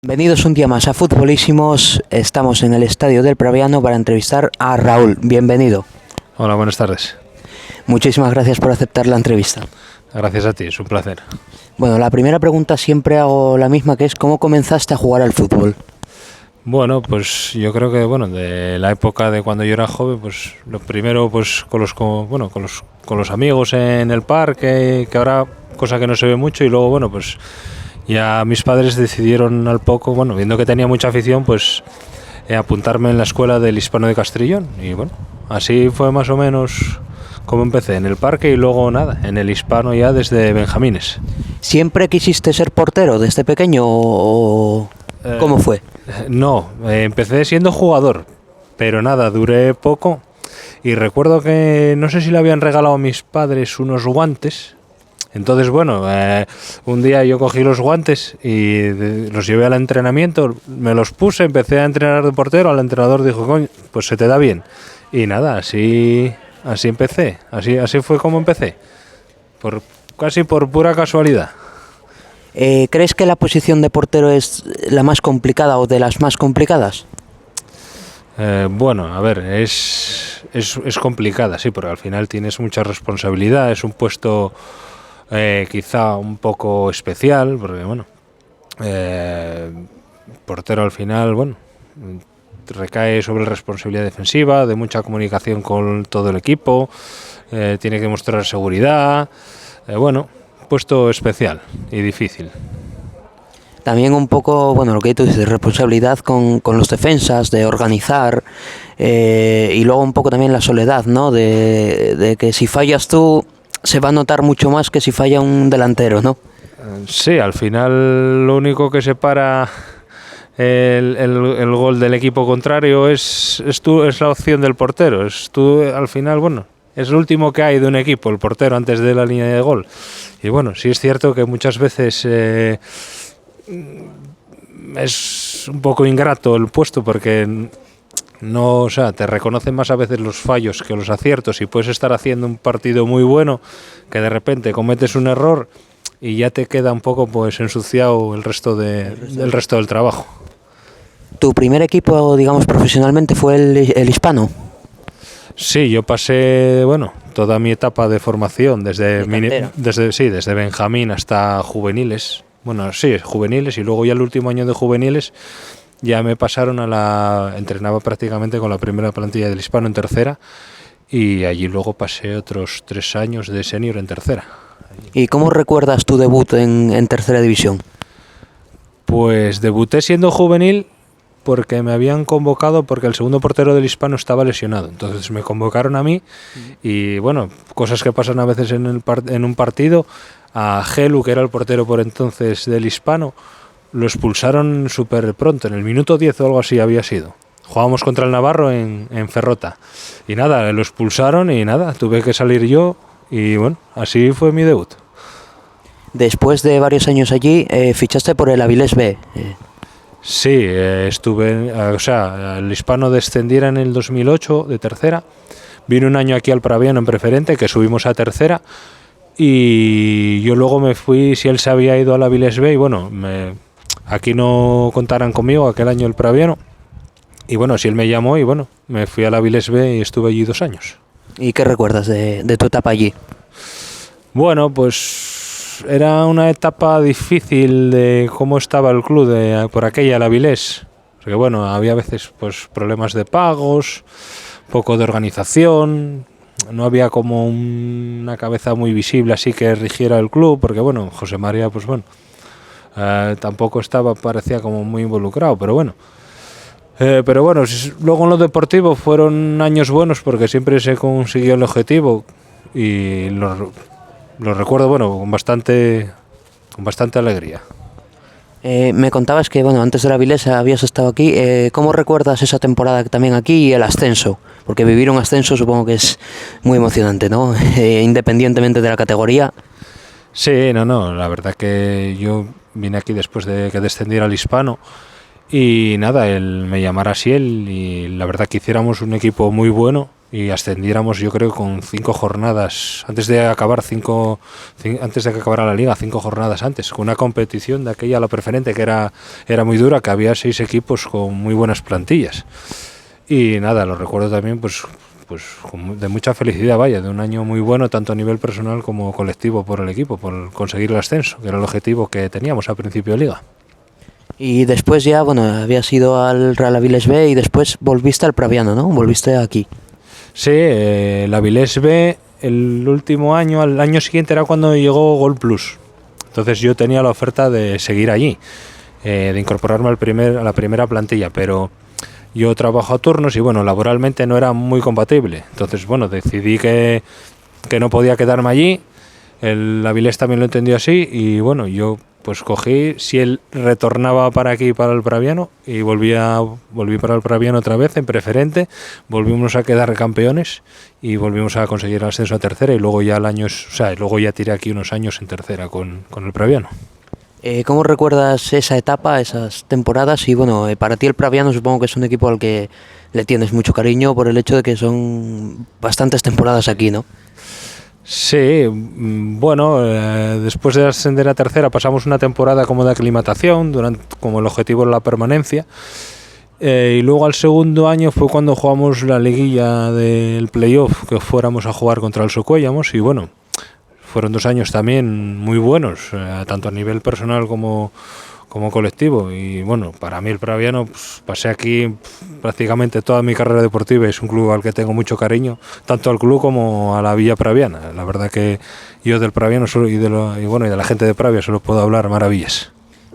Bienvenidos un día más a Futbolísimos. Estamos en el estadio del Praviano para entrevistar a Raúl. Bienvenido. Hola, buenas tardes. Muchísimas gracias por aceptar la entrevista. Gracias a ti, es un placer. Bueno, la primera pregunta siempre hago la misma, que es ¿cómo comenzaste a jugar al fútbol? Bueno, pues yo creo que de la época de cuando yo era joven, pues lo primero pues con los amigos en el parque, que ahora cosa que no se ve mucho, y luego pues ya mis padres decidieron al poco, viendo que tenía mucha afición, pues apuntarme en la escuela del Hispano de Castrillón, y así fue más o menos como empecé, en el parque, y luego en el Hispano ya desde Benjamines. ¿Siempre quisiste ser portero desde pequeño o cómo fue? No, empecé siendo jugador, pero duré poco, y recuerdo que no sé si le habían regalado a mis padres unos guantes. Entonces, un día yo cogí los guantes y los llevé al entrenamiento, me los puse, empecé a entrenar de portero, al entrenador dijo, coño, pues se te da bien. Y así empecé, así fue como empecé, casi por pura casualidad. ¿Crees que la posición de portero es la más complicada o de las más complicadas? Es complicada, sí, porque al final tienes mucha responsabilidad, es un puesto quizá un poco especial, porque portero al final, recae sobre responsabilidad defensiva, de mucha comunicación con todo el equipo, tiene que mostrar seguridad, puesto especial y difícil. También un poco, lo que tú dices, responsabilidad con los defensas, de organizar, y luego un poco también la soledad, ¿no? De que si fallas tú, se va a notar mucho más que si falla un delantero, ¿no? Sí, al final lo único que separa el gol del equipo contrario es la opción del portero. Tú, al final, es el último que hay de un equipo, el portero, antes de la línea de gol. Y sí es cierto que muchas veces es un poco ingrato el puesto, porque te reconocen más a veces los fallos que los aciertos, y puedes estar haciendo un partido muy bueno que de repente cometes un error y ya te queda un poco ensuciado el resto del trabajo. ¿Tu primer equipo, digamos, profesionalmente fue el Hispano? Sí, yo pasé toda mi etapa de formación desde Benjamín hasta juveniles. Juveniles, y luego ya el último año de juveniles ya me pasaron entrenaba prácticamente con la primera plantilla del Hispano en tercera, y allí luego pasé otros 3 años de senior en tercera. ¿Y cómo recuerdas tu debut en tercera división? Pues debuté siendo juvenil porque me habían convocado porque el segundo portero del Hispano estaba lesionado. Entonces me convocaron a mí y cosas que pasan a veces en un partido. A Gelu, que era el portero por entonces del Hispano, lo expulsaron súper pronto, en el minuto 10 o algo así había sido. Jugábamos contra el Navarro en Ferrota. Y lo expulsaron y tuve que salir yo, y así fue mi debut. Después de varios años allí, fichaste por el Avilés B. Sí, estuve, el Hispano descendiera en el 2008 de tercera. Vine un año aquí al Praviano en preferente, que subimos a tercera. Y yo luego me fui, si él se había ido al Avilés B, y aquí no contaran conmigo aquel año el Praviano. Y si él me llamó, y me fui al Avilés B y estuve allí 2 años. ¿Y qué recuerdas de tu etapa allí? Pues era una etapa difícil de cómo estaba el club por aquella, el Avilés. Porque había veces problemas de pagos, poco de organización. No había como una cabeza muy visible así que rigiera el club, porque José María tampoco parecía como muy involucrado, pero luego en lo deportivo fueron años buenos porque siempre se consiguió el objetivo, y lo recuerdo con bastante alegría. Me contabas que antes de la Avilés habías estado aquí. ¿Cómo recuerdas esa temporada también aquí y el ascenso? Porque vivir un ascenso supongo que es muy emocionante, ¿no? Independientemente de la categoría. Sí, la verdad que yo vine aquí después de que descendiera al Hispano, y él me llamara así, y la verdad que hiciéramos un equipo muy bueno, y ascendiéramos, yo creo, con 5 jornadas, antes de que acabara la liga, 5 jornadas antes, con una competición de aquella, la preferente, que era muy dura, que había 6 equipos con muy buenas plantillas. Y nada, lo recuerdo también pues de mucha felicidad, vaya, de un año muy bueno, tanto a nivel personal como colectivo por el equipo, por conseguir el ascenso, que era el objetivo que teníamos a principio de liga. Y después ya, bueno, habías ido al Real Avilés B y después volviste al Praviano, ¿no? Volviste aquí. Sí, el Avilés B, el último año, al año siguiente era cuando llegó Gol Plus. Entonces yo tenía la oferta de seguir allí, de incorporarme a la primera plantilla, pero yo trabajo a turnos y bueno, laboralmente no era muy compatible. Entonces, bueno, decidí que no podía quedarme allí. El Avilés también lo entendió así y bueno, yo pues cogí, si él retornaba para aquí, para el Praviano, y volví para el Praviano otra vez en preferente, volvimos a quedar campeones y volvimos a conseguir el ascenso a tercera y luego ya luego ya tiré aquí unos años en tercera con el Praviano. ¿Cómo recuerdas esa etapa, esas temporadas? Y bueno, para ti el Praviano supongo que es un equipo al que le tienes mucho cariño por el hecho de que son bastantes temporadas aquí, ¿no? Sí, bueno, después de ascender a tercera pasamos una temporada como de aclimatación, como el objetivo era la permanencia, y luego al segundo año fue cuando jugamos la liguilla del playoff, que fuéramos a jugar contra el Socuellamos, y bueno, fueron 2 años también muy buenos, tanto a nivel personal como colectivo. Y bueno, para mí el Praviano, pues, pasé aquí prácticamente toda mi carrera deportiva. Es un club al que tengo mucho cariño, tanto al club como a la Villa Praviana. La verdad que yo del Praviano y de la gente de Pravia solo puedo hablar maravillas.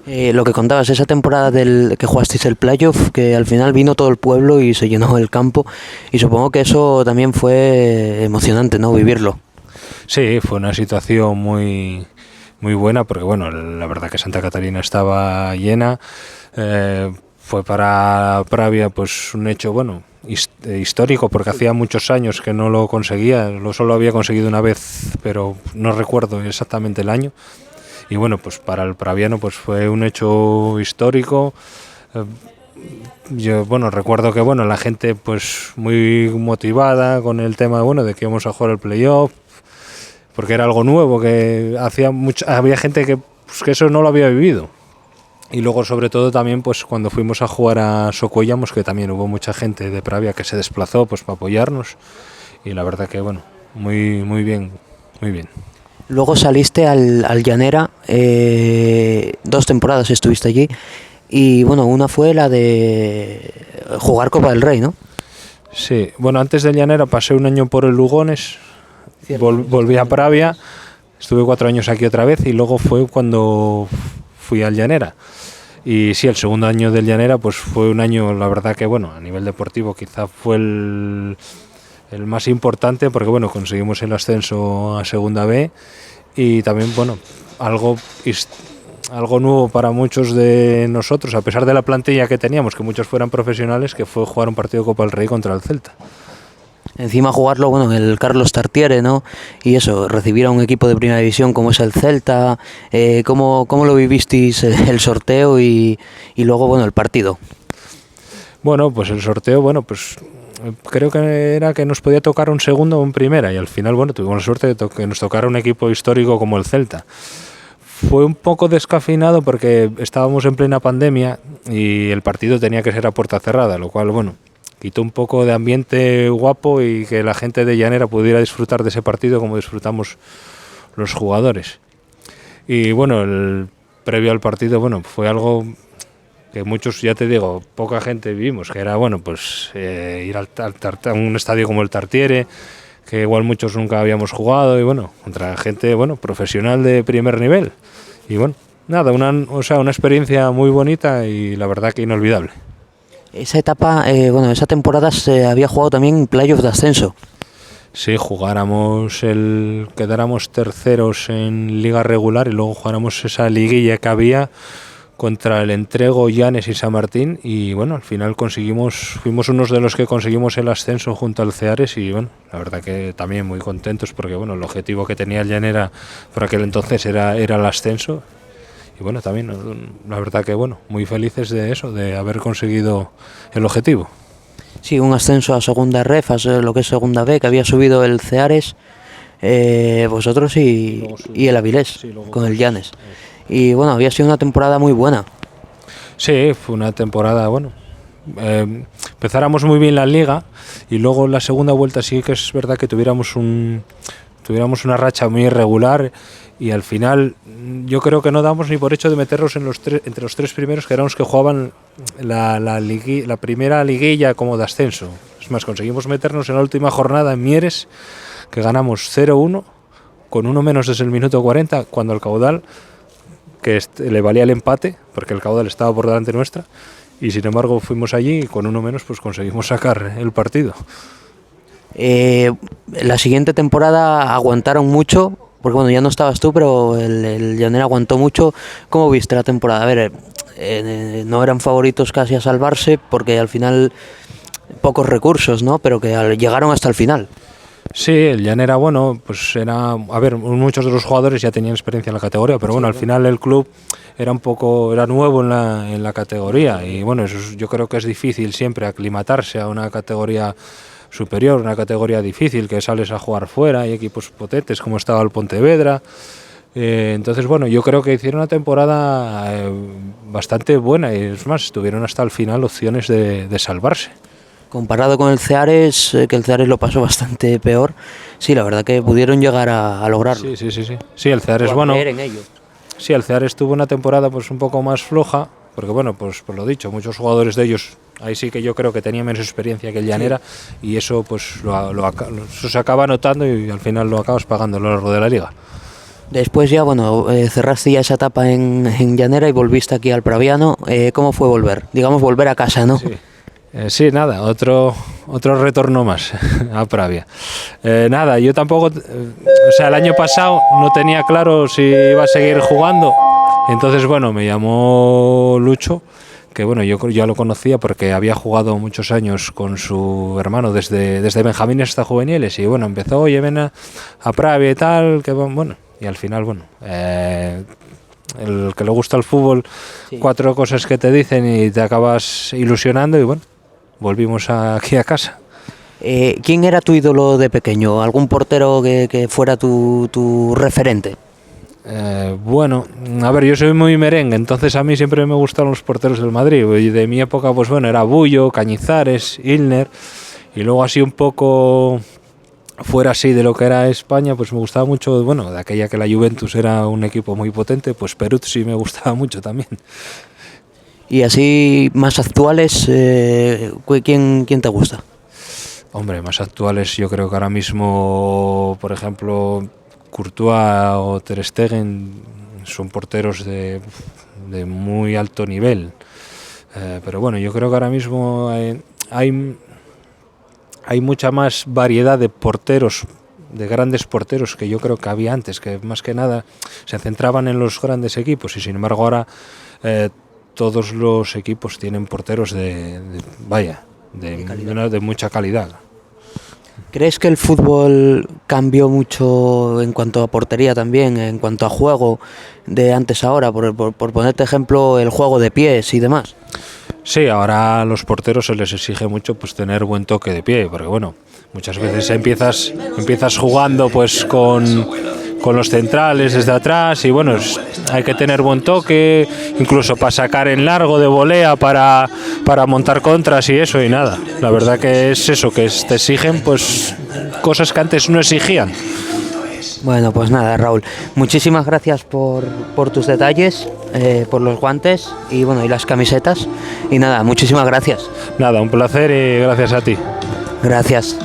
Lo que contabas, esa temporada que jugasteis el playoff, que al final vino todo el pueblo y se llenó el campo, y supongo que eso también fue emocionante, ¿no? Vivirlo. Sí, fue una situación muy buena porque bueno, la verdad que Santa Catalina estaba llena. Fue para Pravia pues un hecho bueno histórico porque hacía muchos años que no lo conseguía, solo había conseguido una vez, pero no recuerdo exactamente el año. Y bueno, pues para el praviano pues fue un hecho histórico. Yo recuerdo que la gente pues muy motivada con el tema de que íbamos a jugar el playoff, porque era algo nuevo, que había gente que eso no lo había vivido. Y luego sobre todo también pues cuando fuimos a jugar a Socuellamos, que también hubo mucha gente de Pravia que se desplazó pues para apoyarnos, y la verdad que muy bien. Luego saliste al Llanera, 2 temporadas estuviste allí, y bueno, una fue la de jugar Copa del Rey, ¿no? Sí, antes del Llanera pasé un año por el Lugones, volví a Pravia, estuve 4 años aquí otra vez y luego fue cuando fui al Llanera. Y sí, el segundo año del Llanera pues fue un año, la verdad que a nivel deportivo quizá fue el más importante, porque conseguimos el ascenso a Segunda B y también algo nuevo para muchos de nosotros, a pesar de la plantilla que teníamos, que muchos fueran profesionales, que fue jugar un partido de Copa del Rey contra el Celta. Encima jugarlo, en el Carlos Tartiere, ¿no? Y eso, recibir a un equipo de primera división como es el Celta, ¿cómo lo vivisteis el sorteo y luego, el partido? Pues el sorteo, creo que era que nos podía tocar un segundo o un primera, y al final, tuvimos la suerte de que nos tocara un equipo histórico como el Celta. Fue un poco descafeinado porque estábamos en plena pandemia y el partido tenía que ser a puerta cerrada, lo cual, quitó un poco de ambiente guapo y que la gente de Llanera pudiera disfrutar de ese partido como disfrutamos los jugadores. Y el previo al partido, fue algo que muchos, ya te digo, poca gente vivimos, que era ir a un estadio como el Tartiere, que igual muchos nunca habíamos jugado, y contra gente profesional de primer nivel. Y una experiencia muy bonita y la verdad que inolvidable. Esa etapa, esa temporada se había jugado también playoff de ascenso. Sí, quedáramos terceros en liga regular y luego jugáramos esa liguilla que había contra el Entrego, Llanes y San Martín, y al final fuimos unos de los que conseguimos el ascenso junto al Ceares, y la verdad que también muy contentos porque el objetivo que tenía el Llanera por aquel entonces era el ascenso. Y también la verdad que muy felices de eso, de haber conseguido el objetivo. Sí, un ascenso a segunda ref, lo que es segunda B, que había subido el Ceares, vosotros y el Avilés, Sí, luego con el Llanes. Y bueno, había sido una temporada muy buena. Sí, fue una temporada, bueno, empezáramos muy bien la liga y luego en la segunda vuelta sí que es verdad que tuviéramos una racha muy irregular y al final yo creo que no damos ni por hecho de meternos entre los tres primeros, que eran los que jugaban la primera liguilla como de ascenso. Es más, conseguimos meternos en la última jornada en Mieres, que ganamos 0-1 con uno menos desde el minuto 40, cuando el caudal, que le valía el empate porque el caudal estaba por delante nuestra, y sin embargo fuimos allí y con uno menos pues conseguimos sacar el partido. La siguiente temporada aguantaron mucho, porque bueno, ya no estabas tú, pero el Llanera aguantó mucho. ¿Cómo viste la temporada? A ver, no eran favoritos casi a salvarse, porque al final pocos recursos, ¿no? Pero que llegaron hasta el final. Sí, el Llanera, bueno, pues era, a ver, muchos de los jugadores ya tenían experiencia en la categoría, pero bueno, al final el club era nuevo en la categoría y bueno, yo creo que es difícil siempre aclimatarse a una categoría superior, una categoría difícil, que sales a jugar fuera, hay equipos potentes como estaba el Pontevedra. Entonces, bueno, yo creo que hicieron una temporada bastante buena y es más, tuvieron hasta el final opciones de salvarse. Comparado con el Ceares, que el Ceares lo pasó bastante peor, sí, la verdad que pudieron llegar a lograrlo. Sí. Sí, el Ceares, bueno. En ello. Sí, el Ceares tuvo una temporada pues un poco más floja, porque bueno, pues por lo dicho, muchos jugadores de ellos, ahí sí que yo creo que tenían menos experiencia que el Llanera, y eso pues eso se acaba notando y al final lo acabas pagando a lo largo de la liga. Después ya, bueno, cerraste ya esa etapa en Llanera y volviste aquí al Praviano. ¿Cómo fue volver? Digamos, volver a casa, ¿no? Sí. Sí, nada, otro retorno más a Pravia. Nada, yo tampoco, o sea, el año pasado no tenía claro si iba a seguir jugando, entonces bueno, me llamó Lucho, que bueno, yo ya lo conocía porque había jugado muchos años con su hermano desde benjamines hasta juveniles, y bueno, empezó, oye, ven a Pravia y tal, que bueno, y al final, bueno, el que le gusta el fútbol, sí, 4 cosas que te dicen y te acabas ilusionando y bueno, volvimos aquí a casa. ¿Quién era tu ídolo de pequeño? ¿Algún portero que fuera tu referente? Bueno, a ver, yo soy muy merengue, entonces a mí siempre me gustaron los porteros del Madrid. Y de mi época, pues bueno, era Bullo, Cañizares, Ilner, y luego así un poco fuera así de lo que era España, pues me gustaba mucho, bueno, de aquella que la Juventus era un equipo muy potente, pues Peruzzi me gustaba mucho también. Y así más actuales, ¿quién te gusta? Hombre, más actuales yo creo que ahora mismo, por ejemplo, Courtois o Ter Stegen son porteros de muy alto nivel. Pero bueno, yo creo que ahora mismo hay mucha más variedad de porteros, de grandes porteros, que yo creo que había antes, que más que nada se centraban en los grandes equipos, y sin embargo ahora todos los equipos tienen porteros de mucha calidad. ¿Crees que el fútbol cambió mucho en cuanto a portería también, en cuanto a juego de antes a ahora? Por ponerte ejemplo, el juego de pies y demás. Sí, ahora a los porteros se les exige mucho pues tener buen toque de pie, porque bueno, muchas veces empiezas jugando pues con los centrales desde atrás y bueno, hay que tener buen toque, incluso para sacar en largo de volea, para montar contras y eso, y nada. La verdad que es eso, que te exigen pues cosas que antes no exigían. Bueno, pues nada, Raúl, muchísimas gracias por tus detalles, por los guantes y bueno, y las camisetas, y nada, muchísimas gracias. Nada, un placer y gracias a ti. Gracias.